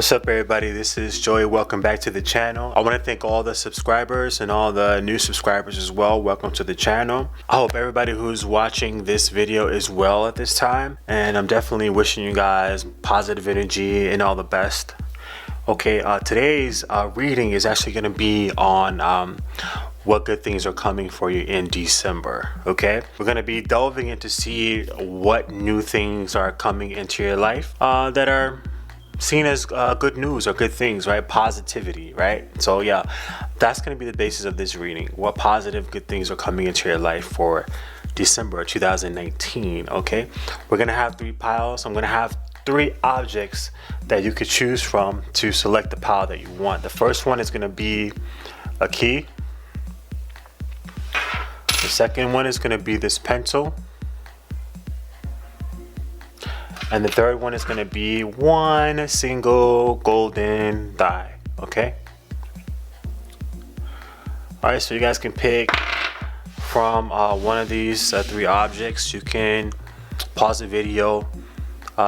What's up, everybody? This is Joey. Welcome back to the channel. I want to thank all the subscribers and all the new subscribers as well. Welcome to the channel. I hope everybody who's watching this video is well at this time, and I'm definitely wishing you guys positive energy and all the best. Okay, today's reading is actually going to be on what good things are coming for you in December. Okay, we're going to be delving in to see what new things are coming into your life that are seen as good news or good things, right? Positivity, right? So yeah, that's going to be the basis of this reading. What positive good things are coming into your life for December 2019. Okay, we're going to have 3 piles. I'm going to have 3 objects that you could choose from to select the pile that you want. The first one is going to be a key. The second one is going to be this pencil. And the third one is going to be one single golden die. Okay. All right. So you guys can pick from one of these 3 objects. You can pause the video,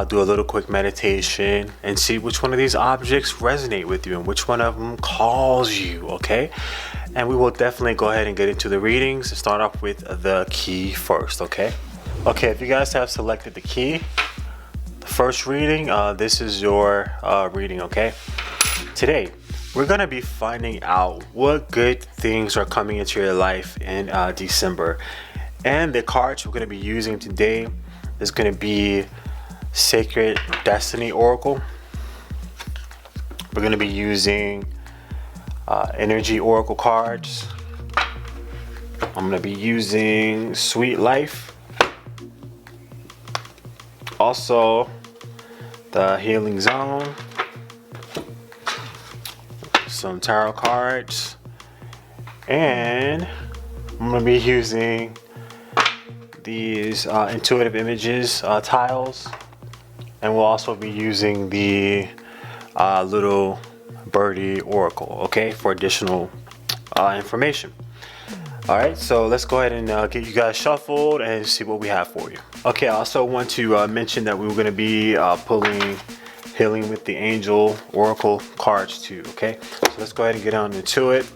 do a little quick meditation, and see which one of these objects resonate with you and which one of them calls you. Okay. And we will definitely go ahead and get into the readings and start off with the key first. Okay. Okay. If you guys have selected the key, first reading, this is your reading. Okay, today we're gonna be finding out what good things are coming into your life in December, and the cards we're gonna be using today is gonna be Sacred Destiny Oracle. We're gonna be using Energy Oracle cards. I'm gonna be using Sweet Life, also the Healing Zone, some tarot cards, and I'm going to be using these intuitive images tiles, and we'll also be using the little Birdie Oracle, okay, for additional information. All right, so let's go ahead and get you guys shuffled and see what we have for you. Okay, I also want to mention that we were going to be pulling Healing with the Angel Oracle cards too. Okay, so let's go ahead and get on into it.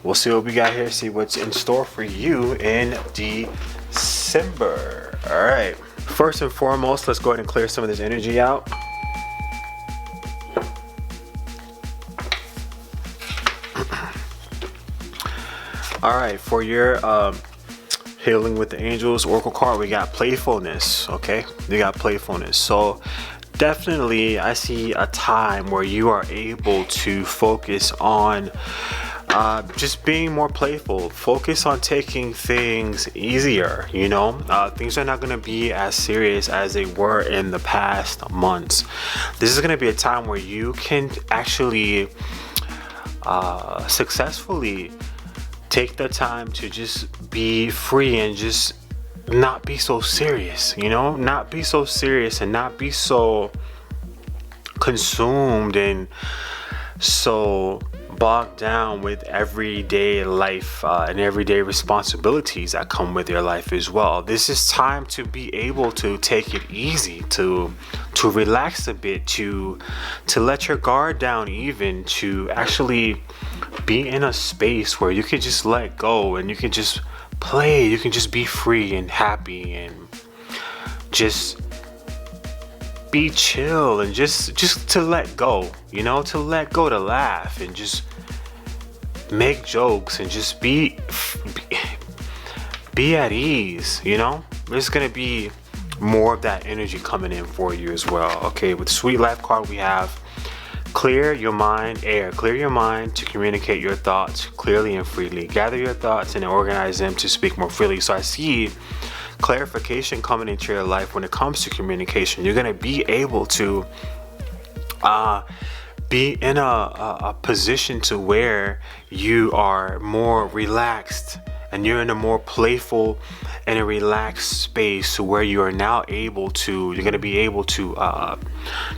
We'll see what we got here, see what's in store for you in December. All right, first and foremost, let's go ahead and clear some of this energy out. All right, for your Healing with the Angels Oracle card, we got playfulness. Okay, we got playfulness. So definitely I see a time where you are able to focus on just being more playful, focus on taking things easier. You know, things are not going to be as serious as they were in the past months. This is going to be a time where you can actually successfully take the time to just be free and just not be so serious, you know, not be so serious and not be so consumed and so bogged down with everyday life and everyday responsibilities that come with your life as well. This is time to be able to take it easy, to relax a bit, to let your guard down, even to actually be in a space where you can just let go and you can just play, you can just be free and happy and just be chill and just to let go, you know, to let go, to laugh and just make jokes and just be at ease, you know. There's gonna be more of that energy coming in for you as well. Okay, with Sweet Life card, we have clear your mind, clear your mind to communicate your thoughts clearly and freely. Gather your thoughts and organize them to speak more freely. So I see clarification coming into your life when it comes to communication. You're going to be able to be in a position to where you are more relaxed and you're in a more playful and a relaxed space where you are now able to, you're going to be able to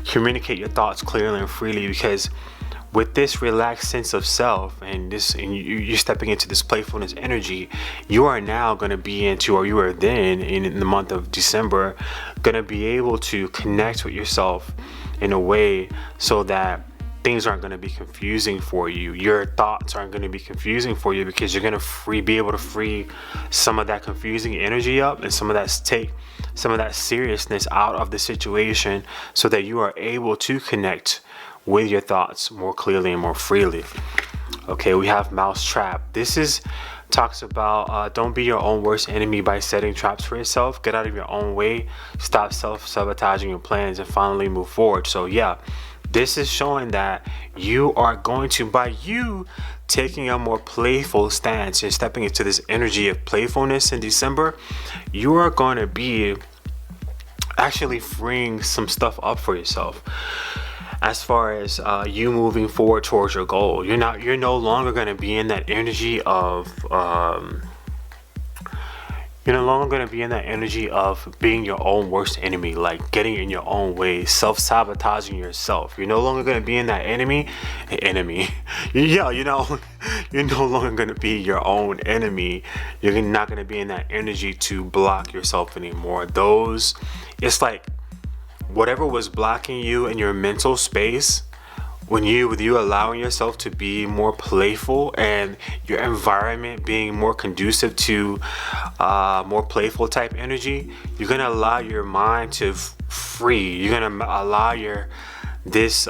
communicate your thoughts clearly and freely, because with this relaxed sense of self and this, and you're stepping into this playfulness energy, you are now going to be into, or you are then in the month of December, going to be able to connect with yourself in a way so that things aren't going to be confusing for you. Your thoughts aren't going to be confusing for you, because you're going to be able to free some of that confusing energy up, and take some of that seriousness out of the situation, so that you are able to connect with your thoughts more clearly and more freely. Okay, we have Mousetrap. This talks about don't be your own worst enemy by setting traps for yourself. Get out of your own way. Stop self-sabotaging your plans and finally move forward. So yeah, this is showing that you are going to, by you taking a more playful stance and stepping into this energy of playfulness in December, you are going to be actually freeing some stuff up for yourself. As far as you moving forward towards your goal, you're no longer going to be in that energy of you're no longer going to be in that energy of being your own worst enemy, like getting in your own way, self-sabotaging yourself. You're no longer going to be in that enemy. Yeah, you're no longer going to be your own enemy. You're not going to be in that energy to block yourself anymore. It's like whatever was blocking you in your mental space, with you allowing yourself to be more playful, and your environment being more conducive to more playful type energy, you're gonna allow your mind to free. You're gonna allow this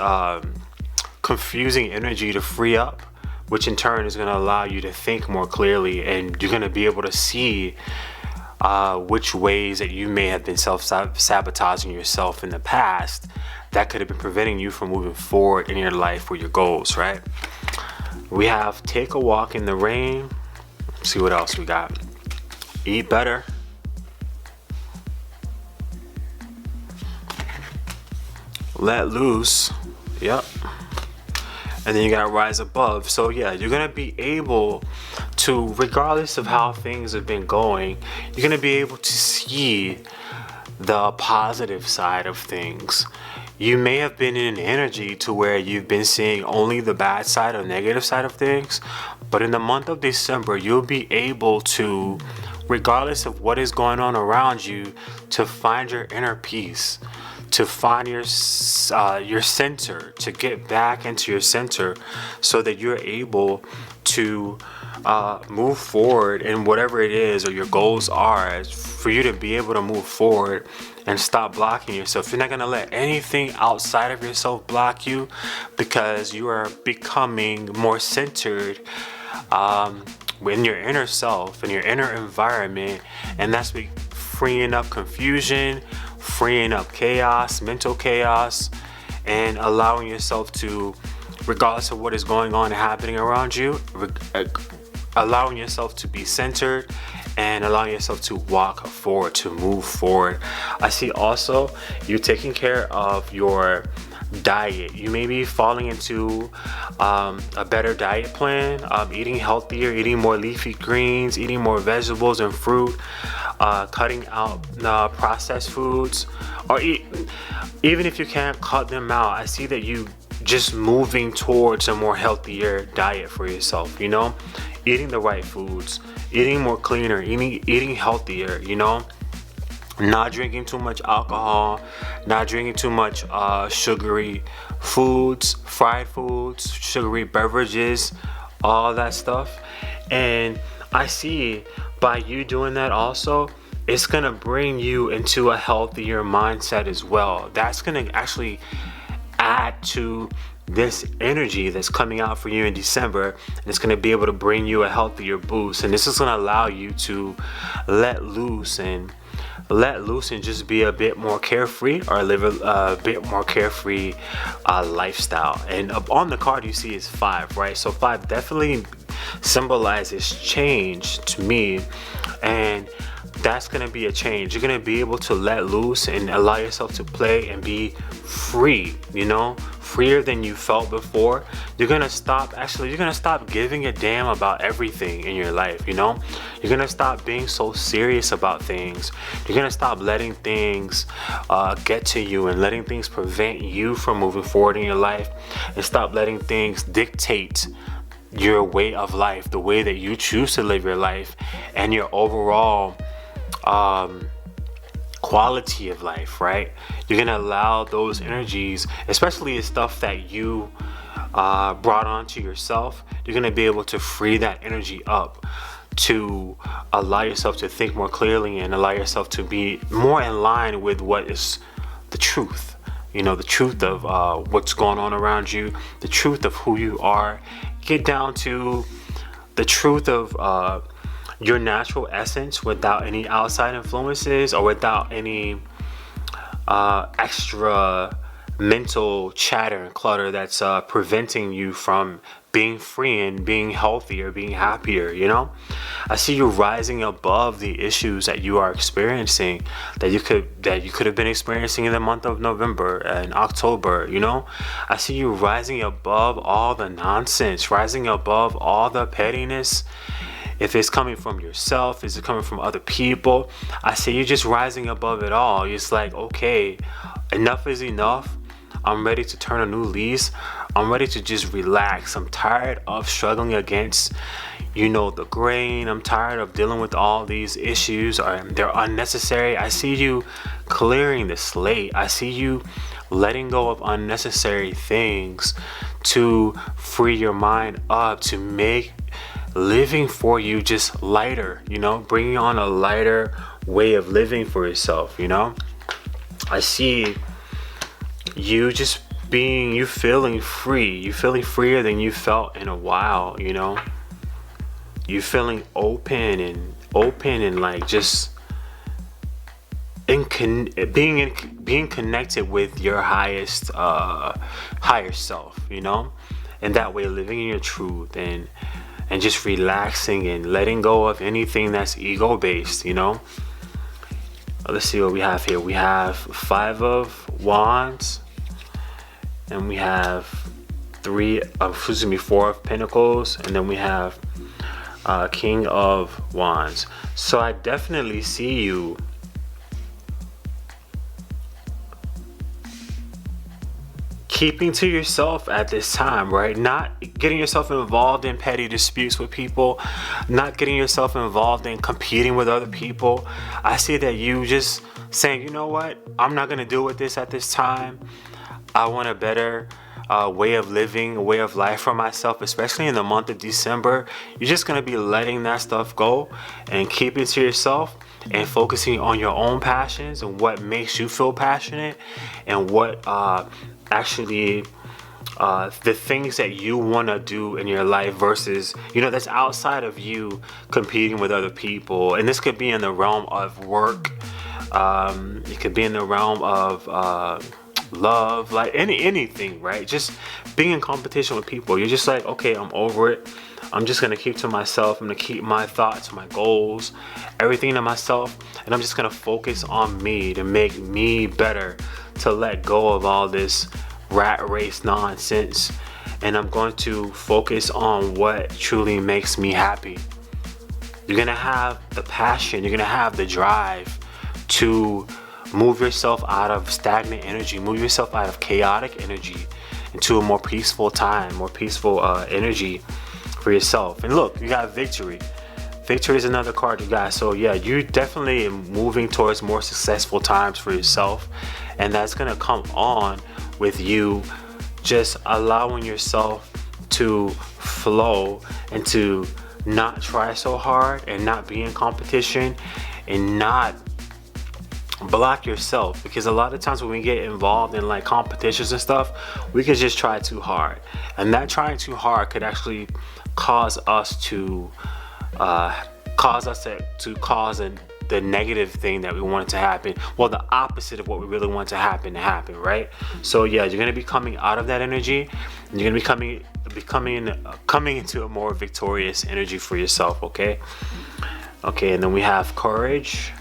confusing energy to free up, which in turn is gonna allow you to think more clearly, and you're gonna be able to see which ways that you may have been self-sabotaging yourself in the past that could have been preventing you from moving forward in your life with your goals, right? We have take a walk in the rain. Let's see what else we got. Eat better. Let loose. Yep. And then you got rise above. So yeah, you're gonna be able to, regardless of how things have been going, you're gonna be able to see the positive side of things. You may have been in an energy to where you've been seeing only the bad side or negative side of things, but in the month of December, you'll be able to, regardless of what is going on around you, to find your inner peace, to find your center, to get back into your center, so that you're able to move forward in whatever it is or your goals are, for you to be able to move forward and stop blocking yourself. You're not going to let anything outside of yourself block you, because you are becoming more centered in your inner self, in your inner environment, and that's freeing up confusion, freeing up chaos, mental chaos, and allowing yourself to, regardless of what is going on and happening around you, allowing yourself to be centered and allowing yourself to walk forward, to move forward. I see also you taking care of your diet. You may be falling into a better diet plan, eating healthier, eating more leafy greens, eating more vegetables and fruit, cutting out processed foods, or even if you can't cut them out, I see that you just moving towards a more healthier diet for yourself, eating the right foods, eating more cleaner, eating healthier, not drinking too much alcohol, not drinking too much sugary foods, fried foods, sugary beverages, all that stuff. And I see by you doing that also, it's gonna bring you into a healthier mindset as well. That's gonna actually add to this energy that's coming out for you in December, and it's going to be able to bring you a healthier boost. And this is going to allow you to let loose and just be a bit more carefree, or live a bit more carefree lifestyle. And on the card you see is 5, right? So 5 definitely symbolizes change to me, and that's going to be a change. You're going to be able to let loose and allow yourself to play and be free, freer than you felt before. You're going to stop giving a damn about everything in your life, You're going to stop being so serious about things. You're going to stop letting things get to you and letting things prevent you from moving forward in your life, and stop letting things dictate your way of life, the way that you choose to live your life, and your overall quality of life, right? You're gonna allow those energies, especially the stuff that you brought onto yourself, you're going to be able to free that energy up to allow yourself to think more clearly and allow yourself to be more in line with what is the truth. You know, the truth of what's going on around you, the truth of who you are. Get down to the truth of your natural essence without any outside influences or without any extra mental chatter and clutter that's preventing you from being free and being healthy or being happier. You know, I see you rising above the issues that you are experiencing, that you could have been experiencing in the month of November and October. You know, I see you rising above all the nonsense, rising above all the pettiness. If it's coming from yourself, is it coming from other people? I see you just rising above it all. It's like, okay, enough is enough. I'm ready to turn a new leaf. I'm ready to just relax. I'm tired of struggling against, the grain. I'm tired of dealing with all these issues. They're unnecessary. I see you clearing the slate. I see you letting go of unnecessary things to free your mind up, to make living for you just lighter, bringing on a lighter way of living for yourself. I see you just you feeling free. You feeling freer than you felt in a while. You feeling open and like just being connected with your highest higher self, and that way living in your truth and just relaxing and letting go of anything that's ego based. Let's see what we have here. We have 5 of Wands, and we have 4 of Pentacles, and then we have King of Wands. So I definitely see you keeping to yourself at this time, right? Not getting yourself involved in petty disputes with people, not getting yourself involved in competing with other people. I see that you just saying, you know what? I'm not going to deal with this at this time. I want a better way of living, a way of life for myself, especially in the month of December. You're just going to be letting that stuff go and keeping to yourself and focusing on your own passions and what makes you feel passionate and what actually the things that you want to do in your life versus that's outside of you competing with other people. And this could be in the realm of work, it could be in the realm of love, like anything, right? Just being in competition with people. You're just like, okay, I'm over it. I'm just gonna keep to myself. I'm gonna keep my thoughts, my goals, everything to myself, and I'm just gonna focus on me to make me better, to let go of all this rat race nonsense, and I'm going to focus on what truly makes me happy. You're gonna have the passion, you're gonna have the drive to move yourself out of stagnant energy, move yourself out of chaotic energy into a more peaceful time, more peaceful energy for yourself. And look, you got victory. Victory is another card, you guys. So yeah, you definitely moving towards more successful times for yourself, and that's gonna come on with you just allowing yourself to flow and to not try so hard and not be in competition and not block yourself, because a lot of times when we get involved in like competitions and stuff, we can just try too hard, and that trying too hard could actually cause us to cause the negative thing that we wanted to happen, well, the opposite of what we really want to happen, right? So yeah, you're going to be coming out of that energy, and you're going to be coming into a more victorious energy for yourself. Okay, and then we have courage,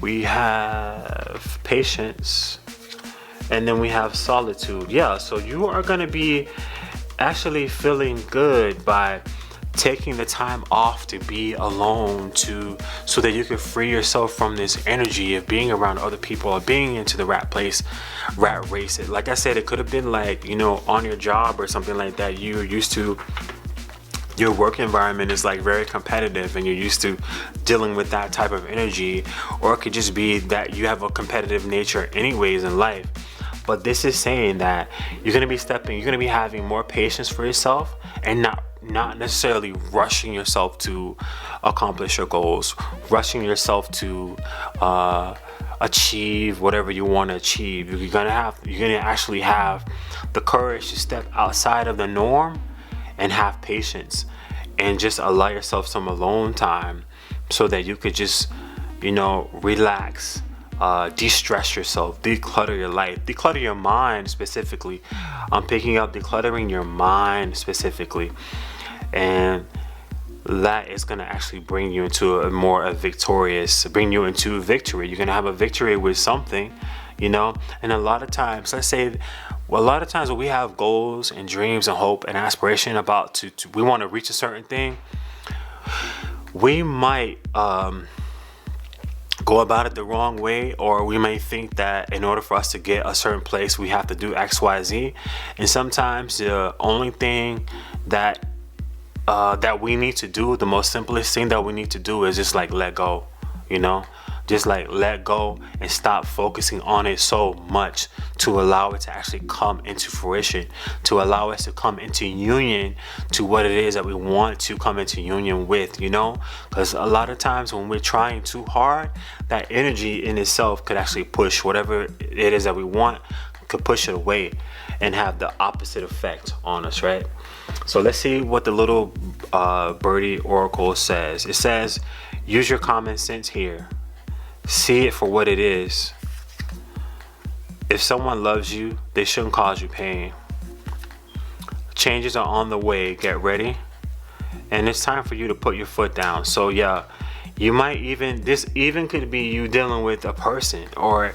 we have patience, and then we have solitude. Yeah, so you are going to be actually feeling good by taking the time off to be alone, so that you can free yourself from this energy of being around other people or being into the rat race. Like I said, it could have been like, on your job or something like that. You're used to, your work environment is like very competitive and you're used to dealing with that type of energy, or it could just be that you have a competitive nature anyways in life. But this is saying that you're going to be having more patience for yourself, and not necessarily rushing yourself to accomplish your goals, rushing yourself to achieve whatever you want to achieve. You're gonna actually have the courage to step outside of the norm and have patience, and just allow yourself some alone time so that you could just, relax, de-stress yourself, declutter your life, declutter your mind specifically. I'm picking up decluttering your mind specifically, and that is going to actually bring you into bring you into victory. You're going to have a victory with something, and a lot of times, when we have goals and dreams and hope and aspiration we want to reach a certain thing, we might go about it the wrong way, or we may think that in order for us to get a certain place, we have to do X, Y, Z. And sometimes the only thing that we need to do, the most simplest thing that we need to do is just let go, just let go and stop focusing on it so much, to allow it to actually come into fruition, to allow us to come into union to what it is that we want to come into union with, because a lot of times when we're trying too hard, that energy in itself could actually push whatever it is that we want, could push it away and have the opposite effect on us, right? So let's see what the little Birdie Oracle says. It says, use your common sense here. See it for what it is. If someone loves you, they shouldn't cause you pain. Changes are on the way. Get ready. And it's time for you to put your foot down. So yeah, this could be you dealing with a person, or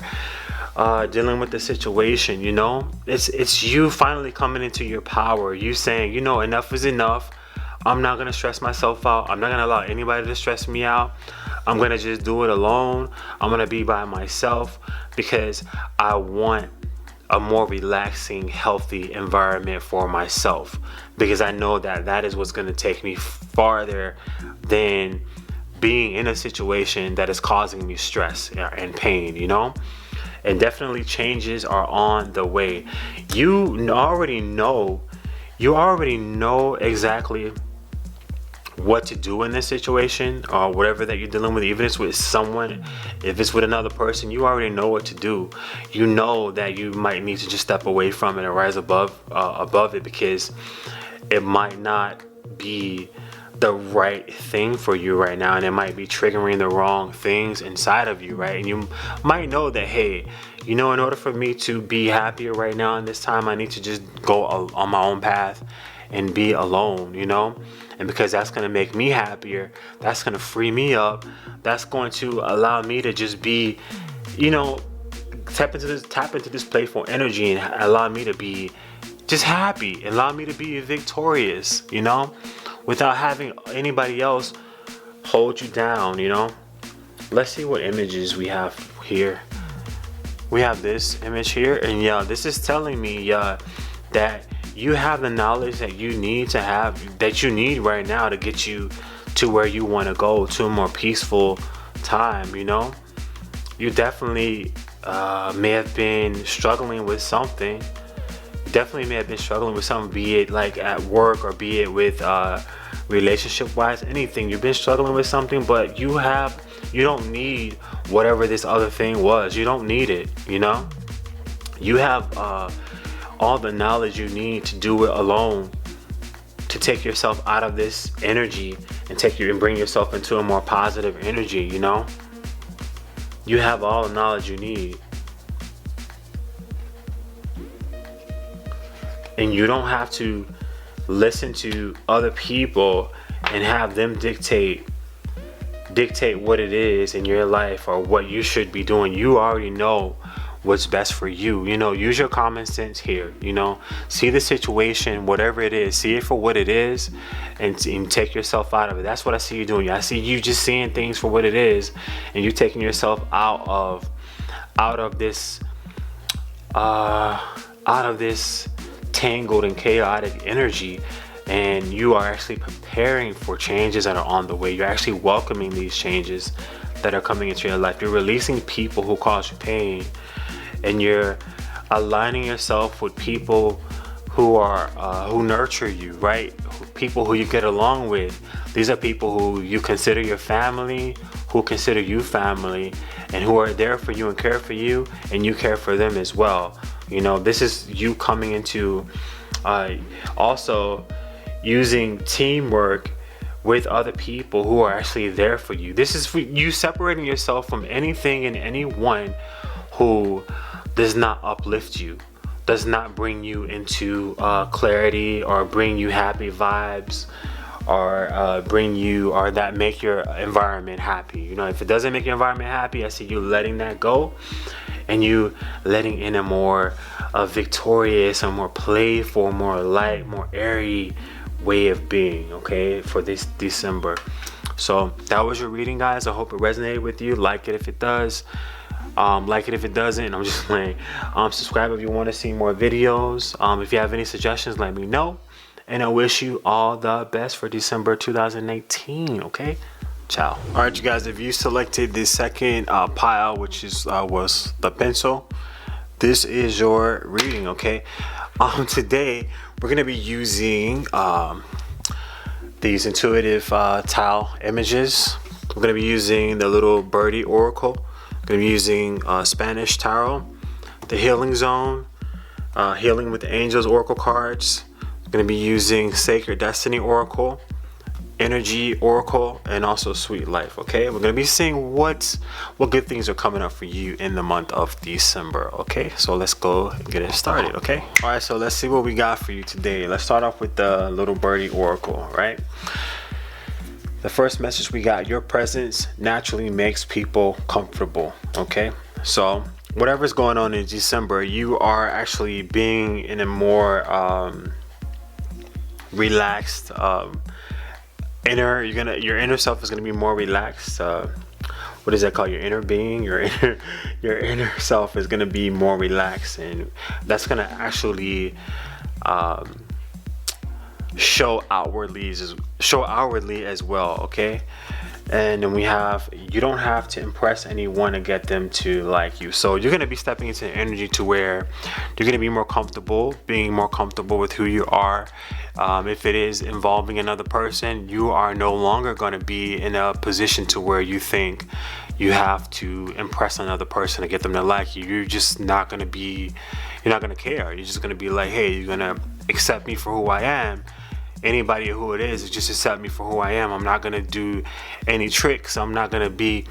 dealing with the situation, it's you finally coming into your power. You saying, enough is enough. I'm not going to stress myself out. I'm not going to allow anybody to stress me out. I'm going to just do it alone. I'm going to be by myself because I want a more relaxing, healthy environment for myself, because I know that is what's going to take me farther than being in a situation that is causing me stress and pain, And definitely changes are on the way. You already know exactly what to do in this situation, or whatever that you're dealing with. Even if it's with someone, if it's with another person, you already know what to do. You know that you might need to just step away from it and rise above it, because it might not be the right thing for you right now, and it might be triggering the wrong things inside of you, right? And you might know that, hey, in order for me to be happier right now in this time, I need to just go on my own path and be alone, and because that's going to make me happier, that's going to free me up, that's going to allow me to just be, tap into this playful energy, and allow me to be just happy, allow me to be victorious, without having anybody else hold you down, Let's see what images we have here. We have this image here, and this is telling me that you have the knowledge that you need right now to get you to where you want to go, to a more peaceful time. You definitely may have been struggling with something. Be it like at work, or be it with relationship wise, anything. You've been struggling with something, but you don't need whatever this other thing was. You don't need it. You have all the knowledge you need to do it alone, to take yourself out of this energy and bring yourself into a more positive energy. You have all the knowledge you need, and you don't have to listen to other people and have them dictate what it is in your life or what you should be doing. You already know what's best for you. Use your common sense here. See the situation, whatever it is, see it for what it is, and take yourself out of it. That's what I see you doing. I see you just seeing things for what it is, and you're taking yourself out of this tangled and chaotic energy, and you are actually preparing for changes that are on the way. You're actually welcoming these changes that are coming into your life. You're releasing people who cause you pain, and you're aligning yourself with people who are who nurture you, right? People who you get along with. These are people who you consider your family, who consider you family, and who are there for you and care for you, and you care for them as well. You know, this is you coming into also using teamwork with other people who are actually there for you. This is for you separating yourself from anything and anyone who does not uplift you, does not bring you into clarity, or bring you happy vibes, or bring you, or that make your environment happy. You know, if it doesn't make your environment happy, I see you letting that go, and you letting in a more victorious, a more playful, more light, more airy way of being, okay, for this December. So that was your reading, guys. I hope it resonated with you. Like it if it does. Like it if it doesn't. I'm just playing. Subscribe if you want to see more videos. If you have any suggestions, let me know. And I wish you all the best for December 2018. Okay, ciao. All right, you guys. If you selected the second pile, which is was the pencil, this is your reading. Okay. Today we're gonna be using these intuitive tile images. We're gonna be using the little Birdie Oracle. Going to be using Spanish Tarot, the Healing Zone, Healing with the Angels Oracle cards. Going to be using Sacred Destiny Oracle, Energy Oracle, and also Sweet Life. Okay, we're going to be seeing what good things are coming up for you in the month of December. Okay, so let's go and get it started. Okay, all right, so let's see what we got for you today. Let's start off with the little Birdie Oracle, right? The first message we got: your presence naturally makes people comfortable. Okay, so whatever's going on in December, you are actually being in a more relaxed your inner self is gonna be more relaxed. What is that called? Your inner being, your inner self is gonna be more relaxed, and that's gonna actually show outwardly as well. Okay, and then we have, you don't have to impress anyone to get them to like you. So you're going to be stepping into the energy to where you're going to be being more comfortable with who you are. If it is involving another person, you are no longer going to be in a position to where you think you have to impress another person to get them to like you. You're just not going to care. You're just going to be like, hey, you're going to accept me for who I am. Anybody who it is just accept me for who I am. I'm not gonna do any tricks. I'm not gonna be,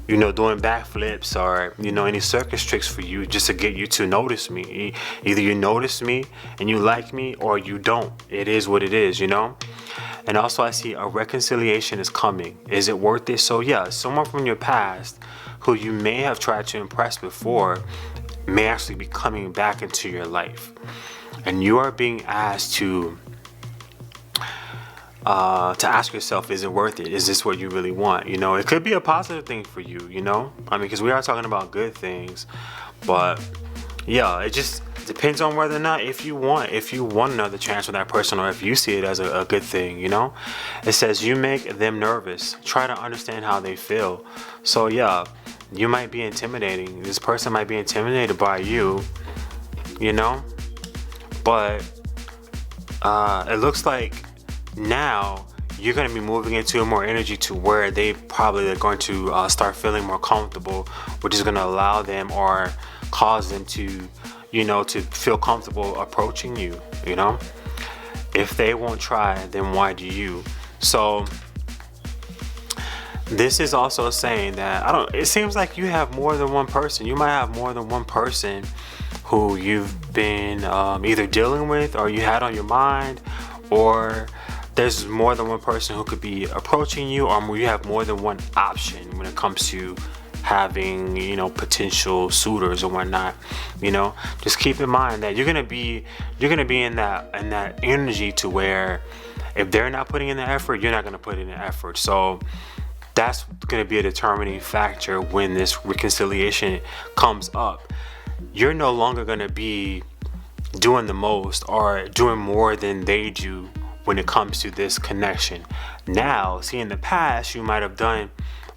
doing backflips or any circus tricks for you just to get you to notice me. Either you notice me and you like me, or you don't. It is what it is, And also I see a reconciliation is coming. Is it worth it? So yeah, someone from your past who you may have tried to impress before may actually be coming back into your life, and you are being asked to ask yourself, is it worth it? Is this what you really want? It could be a positive thing for you, because we are talking about good things, but yeah, it just depends on whether or not if you want another chance with that person, or if you see it as a good thing. It says you make them nervous. Try to understand how they feel. So yeah, you might be intimidating. This person might be intimidated by you, but it looks like now you're going to be moving into a more energy to where they probably are going to start feeling more comfortable, which is going to allow them or cause them to to feel comfortable approaching you. If they won't try, then why do you? So this is also saying that it seems like you have more than one person. You might have more than one person who you've been either dealing with, or you had on your mind, or there's more than one person who could be approaching you, or you have more than one option when it comes to having potential suitors or whatnot. Just keep in mind that you're gonna be in that energy to where if they're not putting in the effort, you're not gonna put in the effort. So that's gonna be a determining factor when this reconciliation comes up. You're no longer gonna be doing the most or doing more than they do when it comes to this connection. Now, see, in the past, you might have done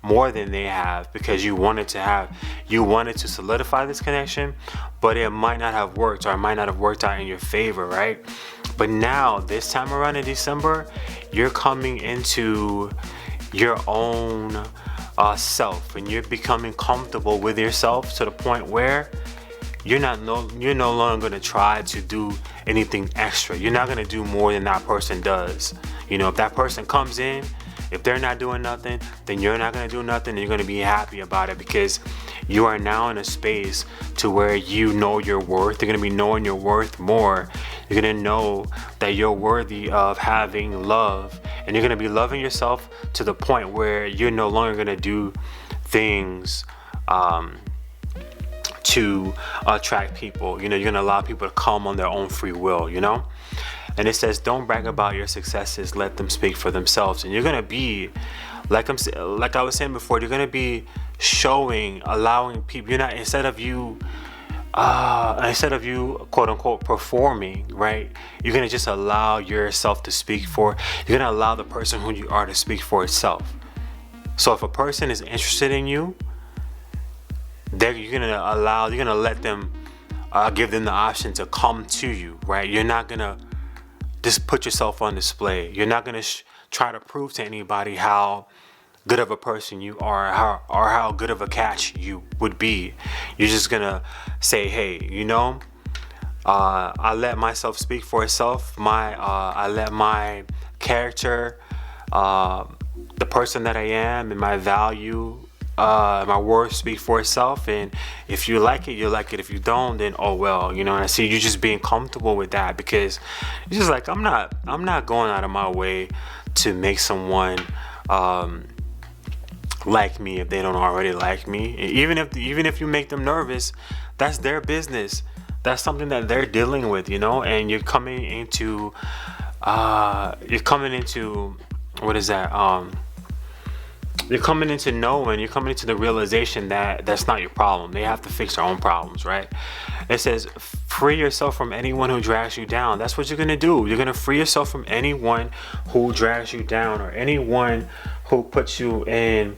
more than they have, because you wanted to solidify this connection, but it might not have worked, or it might not have worked out in your favor, right? But now this time around in December, you're coming into your own self, and you're becoming comfortable with yourself to the point where you're no longer going to try to do anything extra. You're not going to do more than that person does. You know, if that person comes in, if they're not doing nothing, then you're not going to do nothing, and you're going to be happy about it, because you are now in a space to where you know your worth. You're going to be knowing your worth more. You're going to know that you're worthy of having love, and you're going to be loving yourself to the point where you're no longer going to do things to attract people. You know, you're going to allow people to come on their own free will, you know? And it says, don't brag about your successes, let them speak for themselves. And you're going to be, like I was saying before, you're going to be showing, allowing people, you're not, instead of you quote unquote performing, right? You're going to just allow yourself to speak for, you're going to allow the person who you are to speak for itself. So if a person is interested in you, you're going to let them, give them the option to come to you, right? You're not going to just put yourself on display. You're not going to try to prove to anybody how good of a person you are, how good of a catch you would be. You're just going to say, hey, you know, I let myself speak for itself. I let my character, the person that I am, and my value, my worth speak for itself. And if you like it, you like it. If you don't, then oh well, you know. And I see you just being comfortable with that, because it's just like, I'm not going out of my way to make someone like me if they don't already like me. Even if you make them nervous, that's their business. That's something that they're dealing with, you know. And you're coming into what is that? You're coming into knowing, you're coming into the realization that that's not your problem. They have to fix their own problems, right? It says, free yourself from anyone who drags you down. That's what you're going to do. You're going to free yourself from anyone who drags you down, or anyone who puts you in,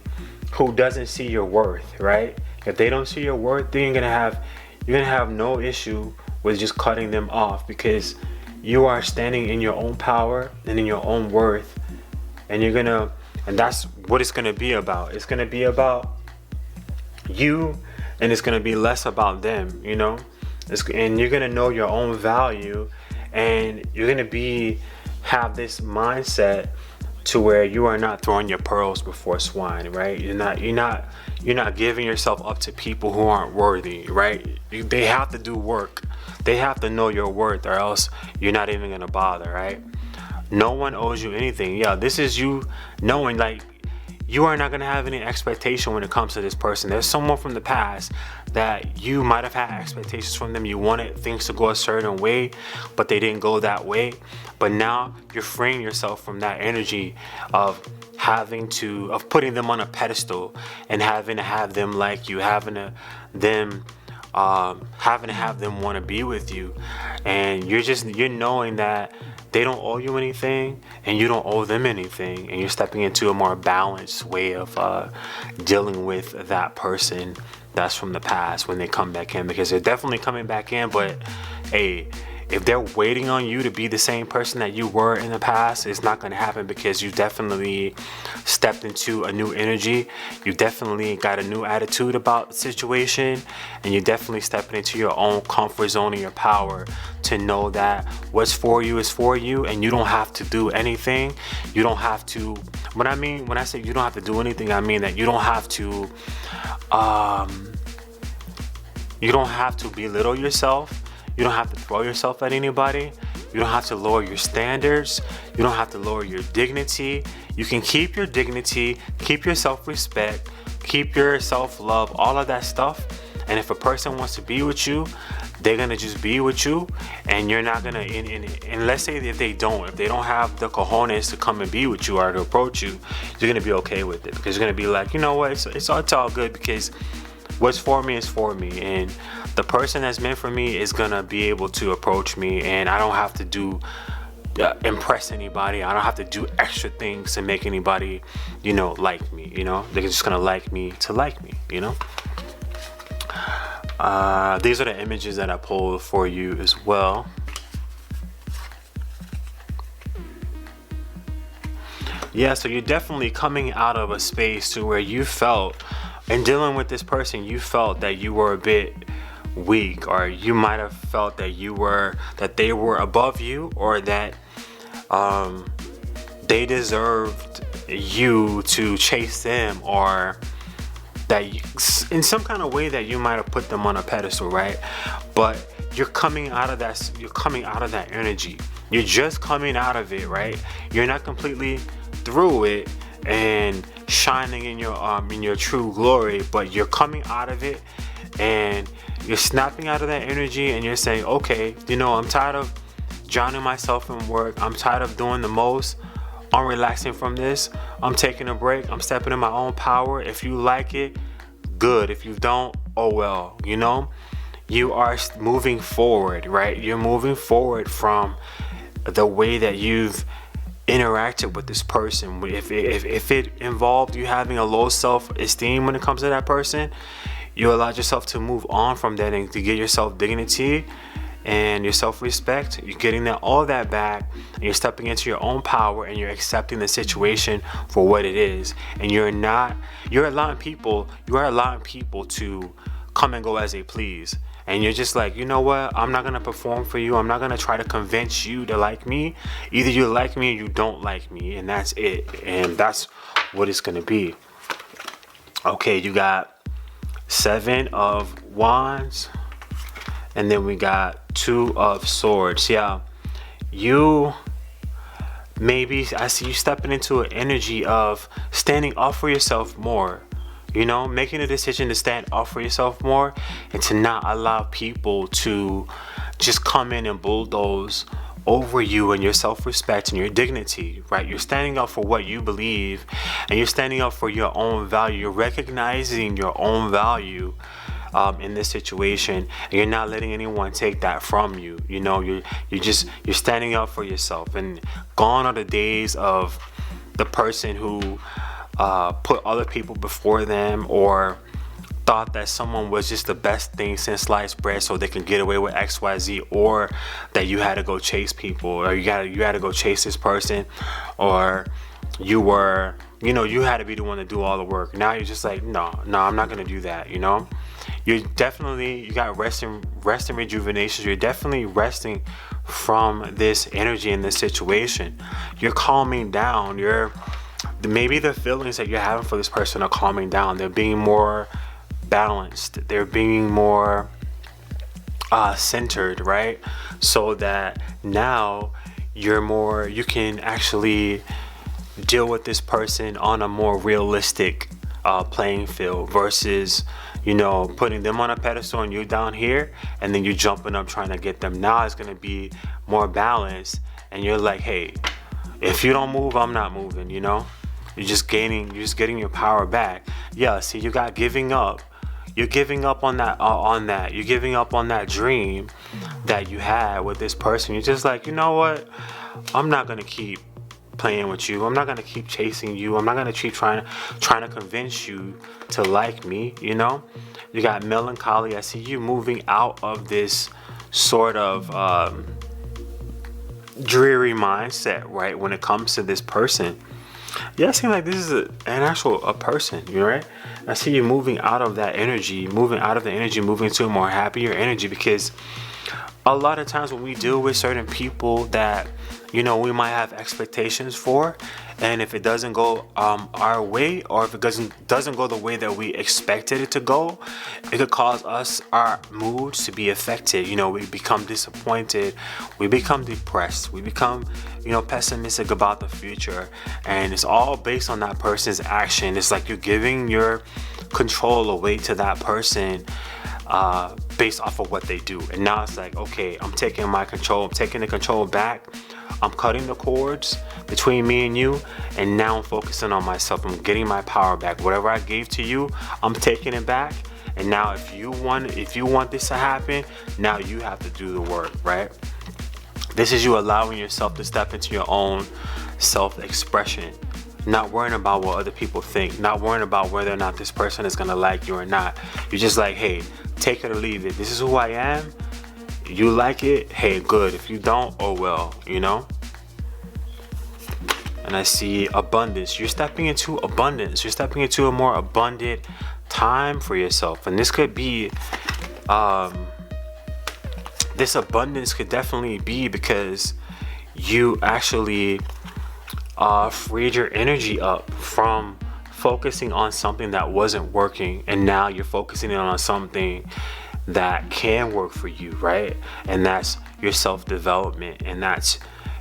who doesn't see your worth, right? If they don't see your worth, then you're going to have no issue with just cutting them off, because you are standing in your own power and in your own worth. And that's what it's going to be about. It's going to be about you, and it's going to be less about them, you know. And you're going to know your own value, and you're going to have this mindset to where you are not throwing your pearls before swine, right? You're not giving yourself up to people who aren't worthy, right? They have to do work. They have to know your worth, or else you're not even going to bother, right? No one owes you anything. Yeah, this is you knowing, like, you are not going to have any expectation when it comes to this person. There's someone from the past that you might have had expectations from them. You wanted things to go a certain way, but they didn't go that way. But now you're freeing yourself from that energy of putting them on a pedestal, and having to have them like you, having to have them want to be with you. And you're knowing that they don't owe you anything, and you don't owe them anything, and you're stepping into a more balanced way of dealing with that person that's from the past when they come back in, because they're definitely coming back in. But hey, if they're waiting on you to be the same person that you were in the past, it's not going to happen, because you definitely stepped into a new energy. You definitely got a new attitude about the situation, and you're definitely stepping into your own comfort zone and your power to know that what's for you is for you, and you don't have to do anything. You don't have to, when I say you don't have to do anything, I mean that you don't have to belittle yourself. You don't have to throw yourself at anybody. You don't have to lower your standards. You don't have to lower your dignity. You can keep your dignity, keep your self-respect, keep your self-love, all of that stuff. And if a person wants to be with you, they're going to just be with you. And you're not going to, and let's say if they don't have the cojones to come and be with you or to approach you, you're going to be okay with it, because you're going to be like, you know what, it's all good, because what's for me is for me, and the person that's meant for me is gonna be able to approach me, and I don't have to do impress anybody. I don't have to do extra things to make anybody, like me. They're just gonna like me to like me. These are the images that I pulled for you as well. Yeah, so you're definitely coming out of a space to where you felt, and dealing with this person, you felt that you were a bit weak, or you might have felt that they were above you, or that they deserved you to chase them, or that in some kind of way that you might have put them on a pedestal, right? But you're coming out of that energy. You're just coming out of it, right? You're not completely through it and shining in your true glory, but you're coming out of it and you're snapping out of that energy, and you're saying, okay, I'm tired of drowning myself in work. I'm tired of doing the most. I'm relaxing from this. I'm taking a break. I'm stepping in my own power. If you like it, good. If you don't, oh well. You are moving forward, right? You're moving forward from the way that you've interacted with this person. If it involved you having a low self-esteem when it comes to that person, you allowed yourself to move on from that and to get yourself dignity and your self-respect. You're getting all that back, and you're stepping into your own power, and you're accepting the situation for what it is. And you're allowing people to come and go as they please. And you're just like, you know what? I'm not going to perform for you. I'm not going to try to convince you to like me. Either you like me or you don't like me. And that's it. And that's what it's going to be. Okay, you got 7 of Wands. And then we got 2 of Swords. Yeah. I see you stepping into an energy of standing up for yourself more. Making a decision to stand up for yourself more, and to not allow people to just come in and bulldoze over you and your self-respect and your dignity, right? You're standing up for what you believe, and you're standing up for your own value. You're recognizing your own value in this situation, and you're not letting anyone take that from you. You're standing up for yourself, and gone are the days of the person who put other people before them, or thought that someone was just the best thing since sliced bread so they can get away with XYZ, or that you had to go chase people, or you had to go chase this person, or you had to be the one to do all the work. Now you're just like, no, I'm not gonna do that. You got rest and rejuvenation. You're definitely resting from this energy in this situation. You're calming down. Maybe the feelings that you're having for this person are calming down. They're being more balanced. They're being more centered, right? So that now you can actually deal with this person on a more realistic playing field, versus putting them on a pedestal and you down here, and then you jumping up trying to get them. Now it's going to be more balanced, and you're like, hey, if you don't move, I'm not moving. You're just getting your power back. Yeah, see, you got giving up. You're giving up on that. You're giving up on that dream that you had with this person. You're just like, you know what? I'm not gonna keep playing with you. I'm not gonna keep chasing you. I'm not gonna keep trying to convince you to like me. You got melancholy. I see you moving out of this sort of dreary mindset, right? When it comes to this person. Yeah, it seems like this is a person, right? I see you moving out of that energy, moving into a more happier energy, because a lot of times when we deal with certain people that, we might have expectations for, and if it doesn't go our way, or if it doesn't go the way that we expected it to go, it could cause our moods to be affected. We become disappointed, we become depressed, we become pessimistic about the future, and it's all based on that person's action. It's like you're giving your control away to that person based off of what they do. And now it's like, okay, I'm taking the control back. I'm cutting the cords between me and you, and now I'm focusing on myself. I'm getting my power back. Whatever I gave to you, I'm taking it back. And now if you want this to happen, now you have to do the work, right? This is you allowing yourself to step into your own self-expression, not worrying about what other people think, not worrying about whether or not this person is gonna like you or not. You're just like, hey, take it or leave it. This is who I am. You like it, hey, good. If you don't, oh well, you know. And I see abundance. You're stepping into abundance. You're stepping into a more abundant time for yourself. And this could be, this abundance could definitely be because you actually freed your energy up from focusing on something that wasn't working, and now you're focusing on something that can work for you, right? And that's your self-development, and that's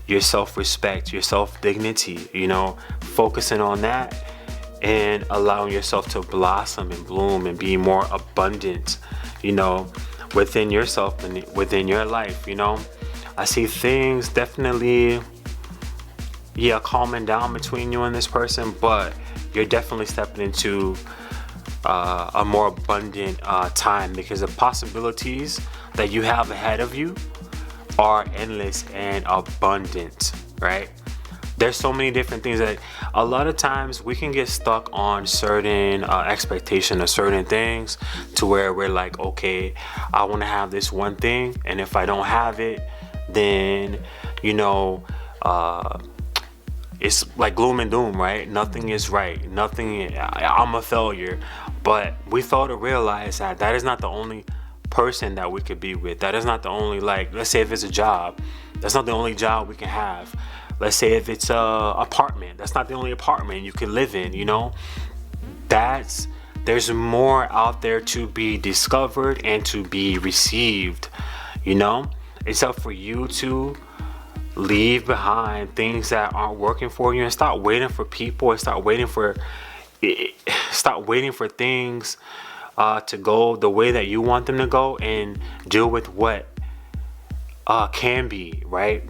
your self-respect, your self-dignity, you know, focusing on that and allowing yourself to blossom and bloom and be more abundant, you know, within yourself and within your life, you know. I see things definitely, yeah, calming down between you and this person, but you're definitely stepping into a more abundant time, because the possibilities that you have ahead of you are endless and abundant, right? There's so many different things that a lot of times we can get stuck on certain expectation of certain things, to where we're like, okay, I want to have this one thing, and if I don't have it, then, you know, it's like gloom and doom, right? Nothing is right. I'm a failure. But we fail to realize that that is not the only person that we could be with. That is not the only, like, let's say if it's a job, that's not the only job we can have. Let's say if it's a apartment, that's not the only apartment you can live in, you know. There's more out there to be discovered and to be received, you know. It's up for you to leave behind things that aren't working for you, and stop waiting for people, and stop waiting for things to go the way that you want them to go, and deal with what can be, right?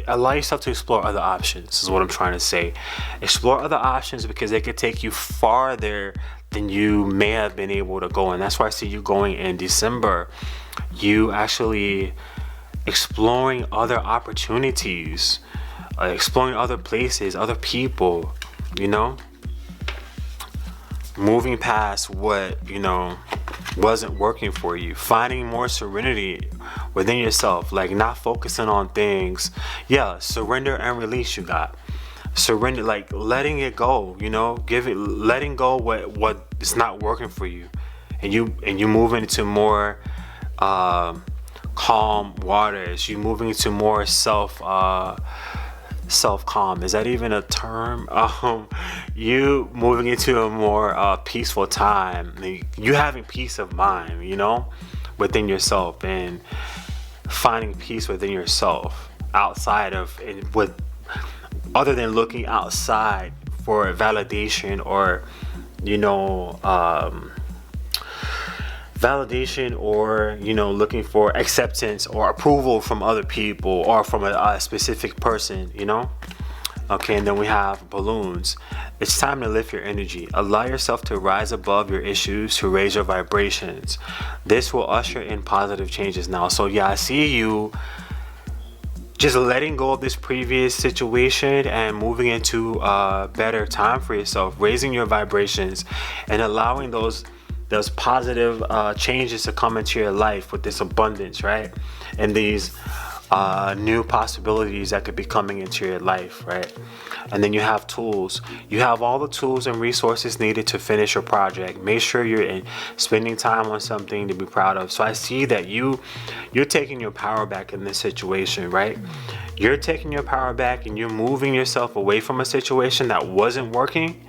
Allow yourself to explore other options, is what I'm trying to say. Explore other options, because they could take you farther than you may have been able to go. And that's why I see you going in December, you actually exploring other opportunities, exploring other places, other people, you know, moving past what, you know, wasn't working for you, finding more serenity within yourself, like not focusing on things. Yeah, surrender and release. You got surrender, like letting it go, you know, letting go what is not working for you, and you moving into more calm waters. You moving into more self calm, is that even a term? You moving into a more peaceful time, you having peace of mind, you know, within yourself, and finding peace within yourself, outside of, with other than looking outside for validation, or, you know, validation, or, you know, looking for acceptance or approval from other people, or from a specific person, you know. Okay, and then we have balloons. It's time to lift your energy. Allow yourself to rise above your issues, to raise your vibrations. This will usher in positive changes now. So yeah, I see you just letting go of this previous situation and moving into a better time for yourself, raising your vibrations, and allowing those positive changes to come into your life with this abundance, right? And these new possibilities that could be coming into your life, right? And then you have tools. You have all the tools and resources needed to finish your project. Make sure you're spending time on something to be proud of. So I see that you're taking your power back in this situation, right? You're taking your power back, and you're moving yourself away from a situation that wasn't working,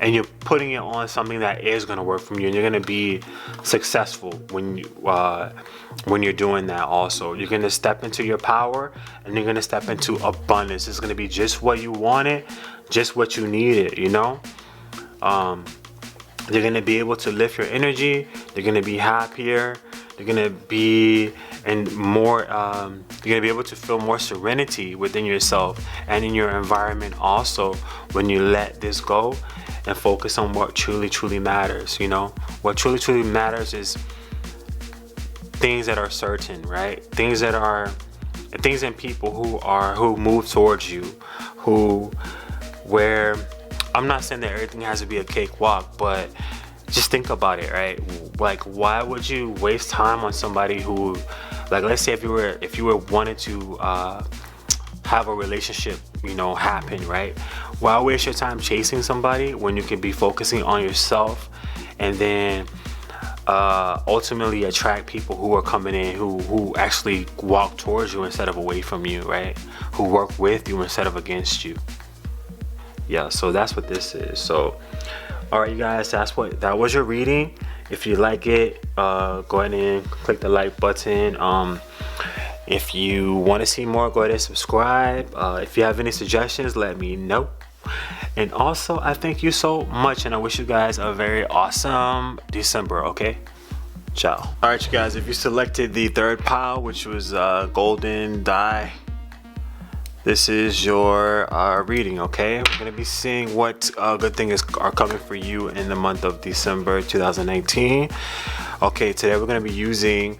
and you're putting it on something that is going to work for you, and you're going to be successful when you're doing that. Also, you're going to step into your power, and you're going to step into abundance. It's going to be just what you wanted, just what you needed, you know. You're going to be able to lift your energy. You're going to be happier. You're going to be more you're going to be able to feel more serenity within yourself and in your environment also, when you let this go and focus on what truly matters. You know, what truly matters is things that are certain, right? Things that are things and people who move towards you, where I'm not saying that everything has to be a cakewalk, but just think about it, right? Like, why would you waste time on somebody who, like, let's say if you were wanted to have a relationship, happen, right? Why waste your time chasing somebody when you could be focusing on yourself, and then ultimately attract people who are coming in who actually walk towards you instead of away from you, right? Who work with you instead of against you. Yeah, so that's what this is. So all right, you guys, that was your reading. If you like it, go ahead and click the like button. If you want to see more, go ahead and subscribe. If you have any suggestions, let me know. And also, I thank you so much, and I wish you guys a very awesome December, okay? Ciao. All right, you guys, if you selected the third pile, which was golden die, this is your reading, okay? We're going to be seeing what good things are coming for you in the month of December 2019. Okay, today we're going to be using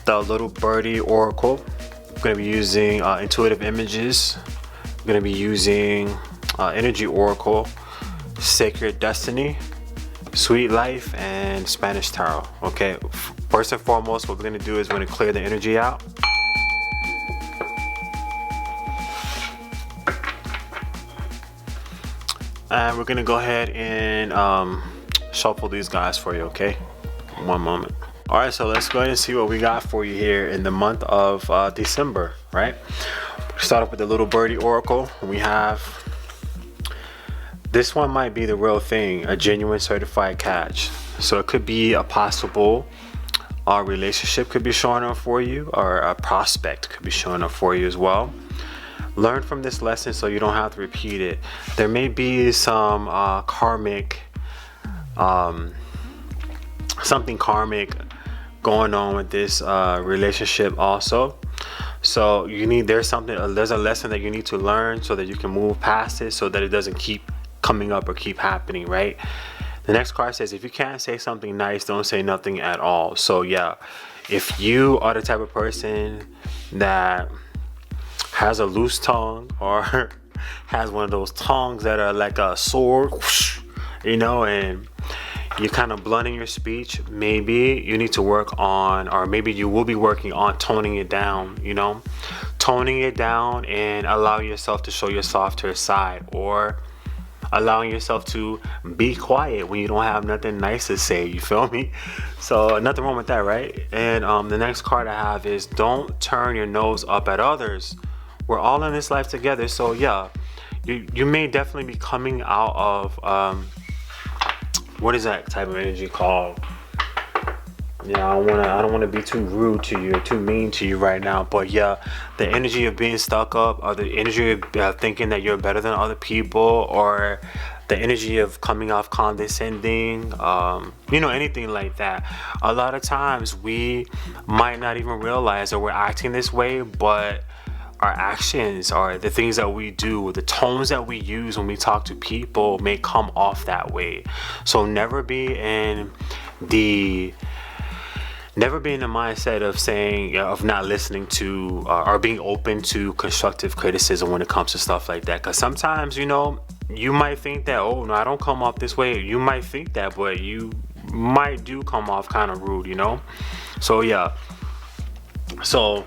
the Little Birdie Oracle. We're going to be using Intuitive Images. We're going to be using Energy Oracle, Sacred Destiny, Sweet Life, and Spanish Tarot. Okay, first and foremost, what we're going to do is we're going to clear the energy out. And we're going to go ahead and shuffle these guys for you, okay? One moment. All right, so let's go ahead and see what we got for you here in the month of December, right? Start off with the Little Birdie Oracle. We have, this one might be the real thing, a genuine certified catch. So it could be a possible relationship could be showing up for you, or a prospect could be showing up for you as well. Learn from this lesson so you don't have to repeat it. There may be some karmic, something karmic going on with this relationship also. So there's a lesson that you need to learn so that you can move past it, so that it doesn't keep coming up or keep happening, right? The next card says, if you can't say something nice, don't say nothing at all. So yeah, if you are the type of person that has a loose tongue, or has one of those tongues that are like a sword, whoosh, and you're kind of blunting your speech, maybe you need to work on, or maybe you will be working on toning it down, toning it down and allow yourself to show your softer side, or allowing yourself to be quiet when you don't have nothing nice to say, you feel me? So nothing wrong with that, right? And the next card I have is, don't turn your nose up at others. We're all in this life together. So yeah, you may definitely be coming out of what is that type of energy called? Yeah, I don't want to be too rude to you or too mean to you right now, but yeah, the energy of being stuck up, or the energy of thinking that you're better than other people, or the energy of coming off condescending, anything like that. A lot of times we might not even realize that we're acting this way, but our actions, or the things that we do, the tones that we use when we talk to people may come off that way. So never be in the mindset of saying, of not listening to or being open to constructive criticism when it comes to stuff like that. Because sometimes, you might think that, oh no, I don't come off this way. You might think that, but you might do come off kind of rude, So yeah. So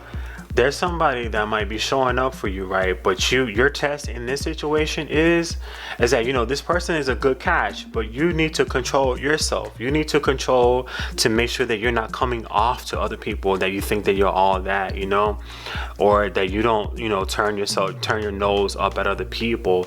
there's somebody that might be showing up for you, right? But your test in this situation is that, this person is a good catch, but you need to control yourself. You need to control to make sure that you're not coming off to other people that you think that you're all that, or that you don't, turn your nose up at other people.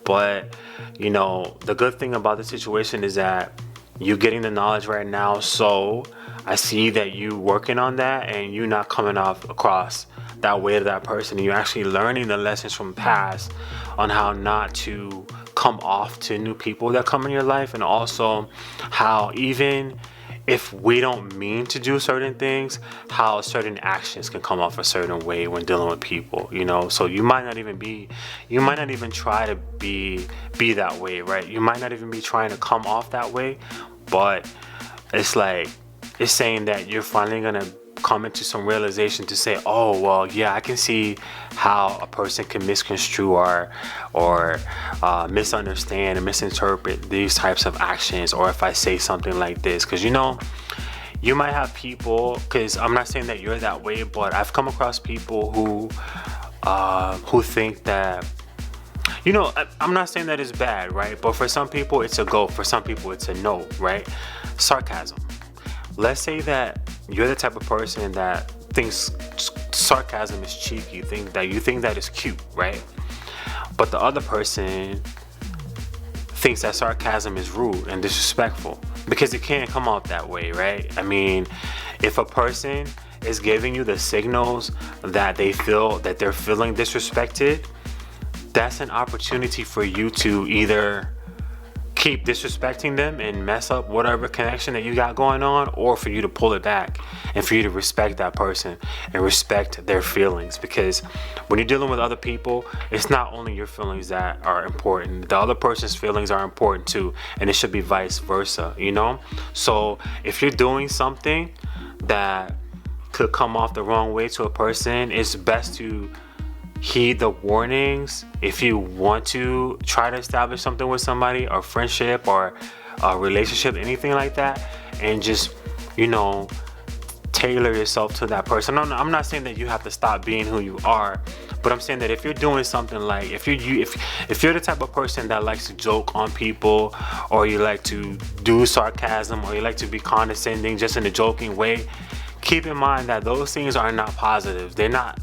But, the good thing about the situation is that you're getting the knowledge right now. So I see that you working on that, and you not coming off across that way to that person. You're actually learning the lessons from past on how not to come off to new people that come in your life, and also how even if we don't mean to do certain things, how certain actions can come off a certain way when dealing with people, So you might not even try to be that way, right? You might not even be trying to come off that way, but it's saying that you're finally gonna come into some realization to say, oh well, yeah, I can see how a person can misconstrue or misunderstand and misinterpret these types of actions, or if I say something like this, because you might have people, because I'm not saying that you're that way, but I've come across people who think that, I'm not saying that it's bad, right? But for some people it's a go, for some people it's a no, right? Sarcasm. Let's say that you're the type of person that thinks sarcasm is cheeky, you think that is cute, right? But the other person thinks that sarcasm is rude and disrespectful, because it can't come out that way, right? I mean, if a person is giving you the signals that they're feeling disrespected, that's an opportunity for you to either keep disrespecting them and mess up whatever connection that you got going on, or for you to pull it back and for you to respect that person and respect their feelings. Because when you're dealing with other people, it's not only your feelings that are important, the other person's feelings are important too, and it should be vice versa, So if you're doing something that could come off the wrong way to a person, it's best to heed the warnings if you want to try to establish something with somebody, or friendship or a relationship, anything like that, and just tailor yourself to that person. I'm not saying that you have to stop being who you are, but I'm saying that if you're doing something like, if you're the type of person that likes to joke on people, or you like to do sarcasm, or you like to be condescending just in a joking way, keep in mind that those things are not positive. They're not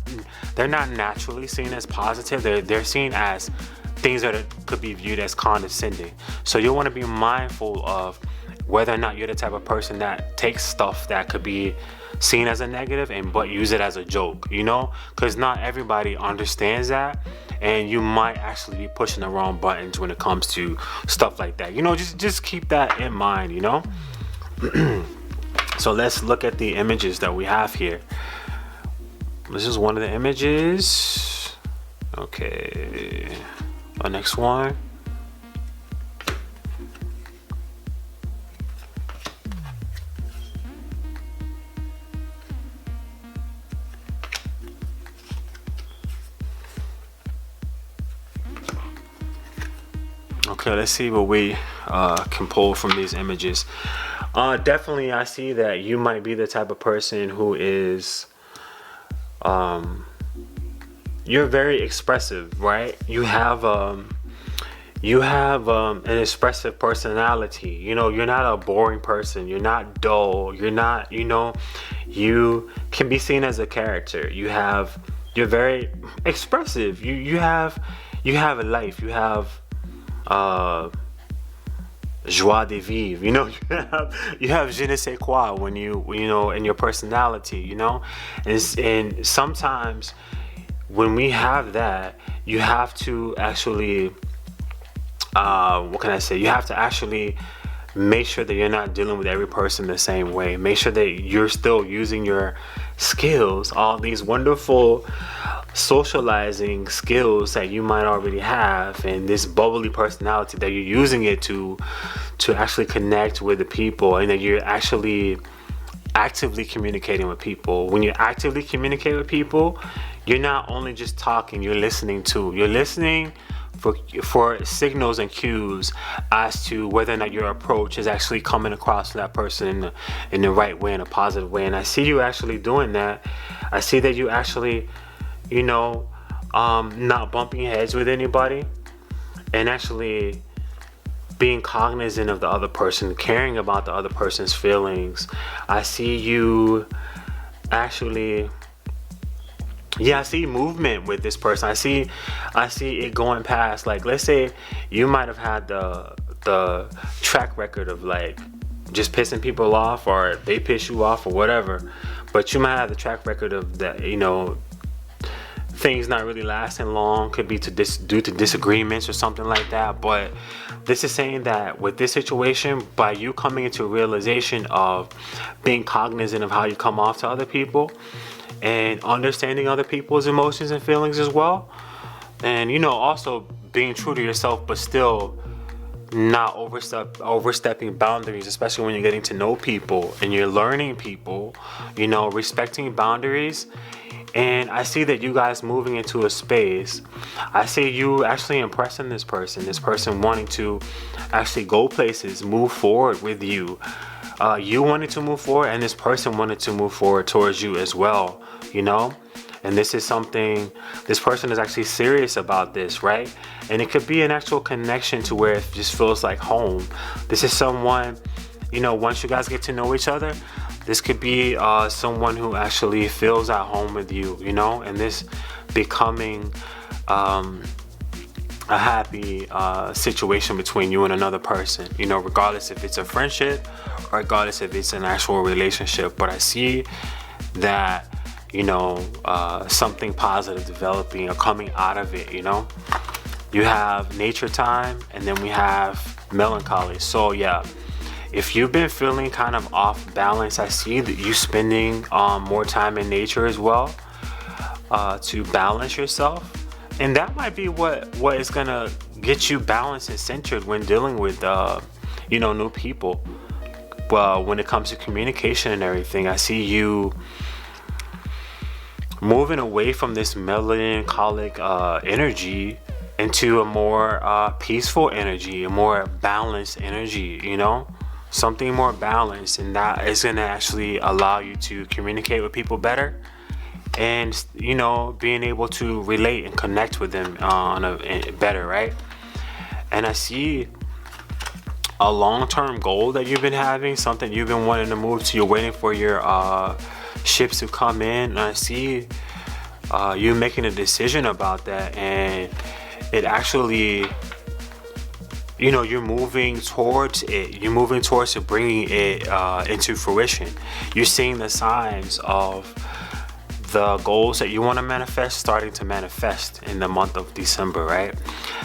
naturally seen as positive. They're seen as things that could be viewed as condescending. So you want to be mindful of whether or not you're the type of person that takes stuff that could be seen as a negative but use it as a joke, because not everybody understands that, and you might actually be pushing the wrong buttons when it comes to stuff like that. Just keep that in mind. So let's look at the images that we have here. This is one of the images. Okay, the next one. Okay, let's see what we can pull from these images. Definitely, I see that you might be the type of person who is, you're very expressive, right? You have an expressive personality. You're not a boring person. You're not dull. You're not, you can be seen as a character. You're very expressive. You have a life. You have joie de vivre, you have je ne sais quoi when in your personality, and sometimes when we have that, you have to actually you have to actually make sure that you're not dealing with every person the same way. Make sure that you're still using your skills, all these wonderful socializing skills that you might already have, and this bubbly personality, that you're using it to actually connect with the people, and that you're actually actively communicating with people. When you actively communicate with people, you're not only just talking, you're listening too. You're listening for signals and cues as to whether or not your approach is actually coming across to that person in the right way, in a positive way. And I see you actually doing that. I see that you actually not bumping heads with anybody, and actually being cognizant of the other person, caring about the other person's feelings. I see you actually, I see movement with this person. I see it going past, like, let's say you might have had the track record of like just pissing people off, or they piss you off or whatever, but you might have the track record of that, things not really lasting long. Could be due to disagreements or something like that. But this is saying that with this situation, by you coming into a realization of being cognizant of how you come off to other people, and understanding other people's emotions and feelings as well, and also being true to yourself, but still not overstepping boundaries, especially when you're getting to know people and you're learning people, respecting boundaries. And I see that you guys moving into a space. I see you actually impressing this person wanting to actually go places, move forward with you. You wanted to move forward, and this person wanted to move forward towards you as well, And this is something, this person is actually serious about this, right? And it could be an actual connection to where it just feels like home. This is someone, once you guys get to know each other, this could be someone who actually feels at home with you, and this becoming a happy situation between you and another person, regardless if it's a friendship or regardless if it's an actual relationship. But I see that, something positive developing or coming out of it, You have nature time, and then we have melancholy. So yeah, if you've been feeling kind of off balance, I see that you spending more time in nature as well to balance yourself. And that might be what is gonna get you balanced and centered when dealing with new people. Well, when it comes to communication and everything, I see you moving away from this melancholic energy into a more peaceful energy, a more balanced energy, something more balanced, and that is going to actually allow you to communicate with people better, and being able to relate and connect with them on a better, right? And I see a long-term goal that you've been having, something you've been wanting to move to. You're waiting for your ships to come in, and I see you making a decision about that, and it actually, you're moving towards it. You're moving towards it, bringing it into fruition. You're seeing the signs of the goals that you want to manifest starting to manifest in the month of December, right?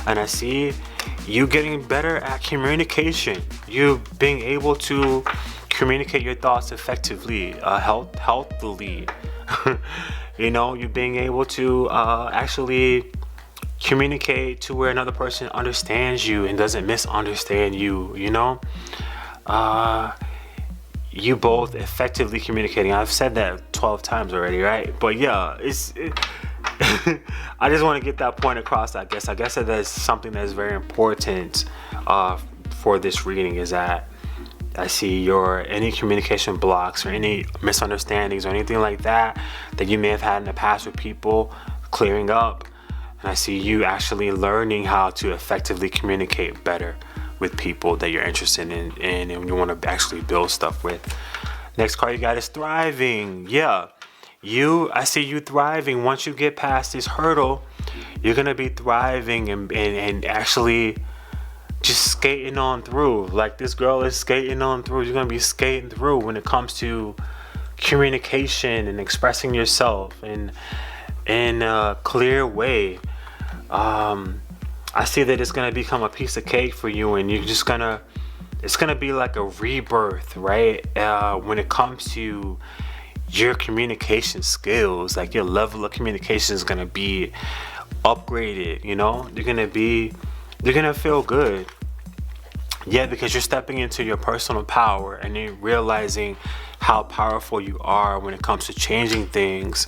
And I see you getting better at communication. You being able to communicate your thoughts effectively, healthily. You being able to actually communicate to where another person understands you and doesn't misunderstand you. You both effectively communicating. I've said that 12 times already, right? But yeah, I just want to get that point across. I guess that that's something that's very important for this reading, is that I see any communication blocks or any misunderstandings or anything like that you may have had in the past with people clearing up. And I see you actually learning how to effectively communicate better with people that you're interested in and you want to actually build stuff with. Next card you got is thriving. Yeah, I see you thriving. Once you get past this hurdle, you're going to be thriving and actually just skating on through. Like this girl is skating on through. You're going to be skating through when it comes to communication and expressing yourself in a clear way. I see that it's going to become a piece of cake for you, and it's going to be like a rebirth, right? When it comes to your communication skills, like your level of communication is going to be upgraded, you're going to feel good. Yeah, because you're stepping into your personal power and then realizing how powerful you are when it comes to changing things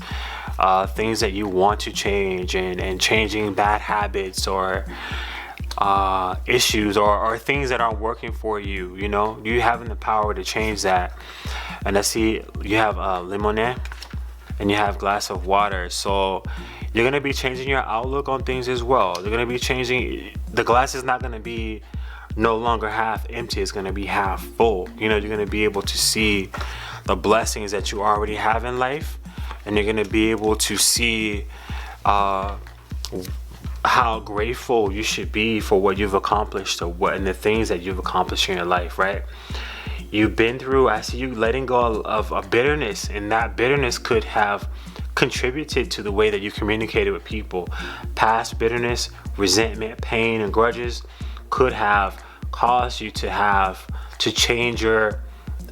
that you want to change, and changing bad habits or issues or things that aren't working for you. You having the power to change that. And I see you have lemonade and you have glass of water. So you're going to be changing your outlook on things as well. You're going to be changing. The glass is not going to be no longer half empty. It's going to be half full. You're going to be able to see the blessings that you already have in life, and you're going to be able to see how grateful you should be for what you've accomplished and the things that you've accomplished in your life, right? You've been through, I see you letting go of a bitterness, and that bitterness could have contributed to the way that you communicated with people. Past bitterness, resentment, pain, and grudges could have caused you to change your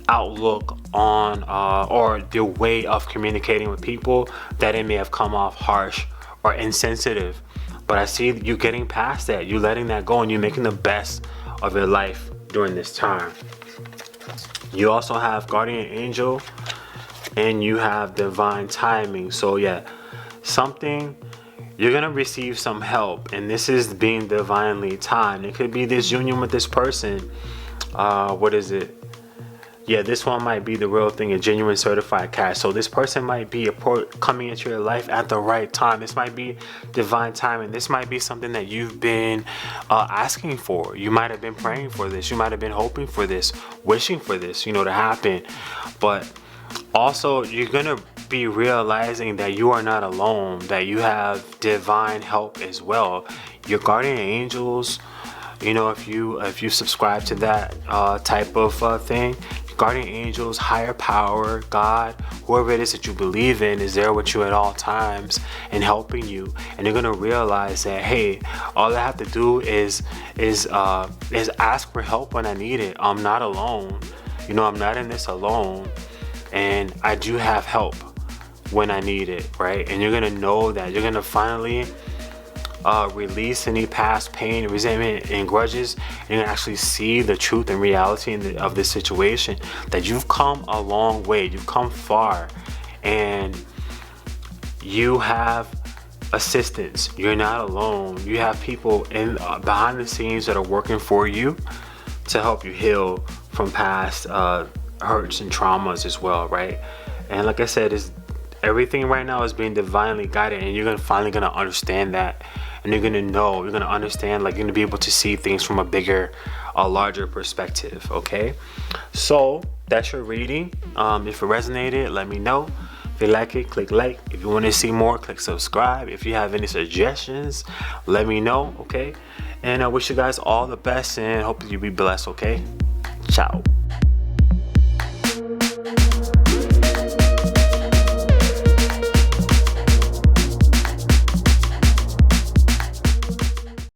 outlook on or your way of communicating with people, that it may have come off harsh or insensitive. But I see you getting past that. You letting that go, and you're making the best of your life during this time. You also have guardian angel and you have divine timing. So yeah, you're gonna receive some help, and this is being divinely timed. It could be this union with this person. What is it? Yeah, this one might be the real thing, a genuine certified cash. So this person might be coming into your life at the right time. This might be divine timing. This might be something that you've been asking for. You might have been praying for this. You might have been hoping for this, wishing for this, to happen. But also, you're gonna be realizing that you are not alone, that you have divine help as well. Your guardian angels, if you subscribe to that type of thing, guardian angels, higher power, God, whoever it is that you believe in is there with you at all times and helping you. And you're gonna realize that, hey, all I have to do is ask for help when I need it. I'm not alone. I'm not in this alone, and I do have help when I need it, right? And you're gonna know that. You're gonna finally release any past pain, resentment, and grudges. And you're gonna actually see the truth and reality of this situation, that you've come a long way, you've come far, and you have assistance. You're not alone. You have people behind the scenes that are working for you to help you heal from past hurts and traumas as well, right? And like I said, everything right now is being divinely guided, and you're finally gonna understand that, and you're gonna understand, like, you're gonna be able to see things from a larger perspective. Okay, so that's your reading. If it resonated, let me know. If you like it, click like. If you want to see more, click subscribe. If you have any suggestions, let me know. Okay, and I wish you guys all the best, and hope you be blessed. Okay, ciao.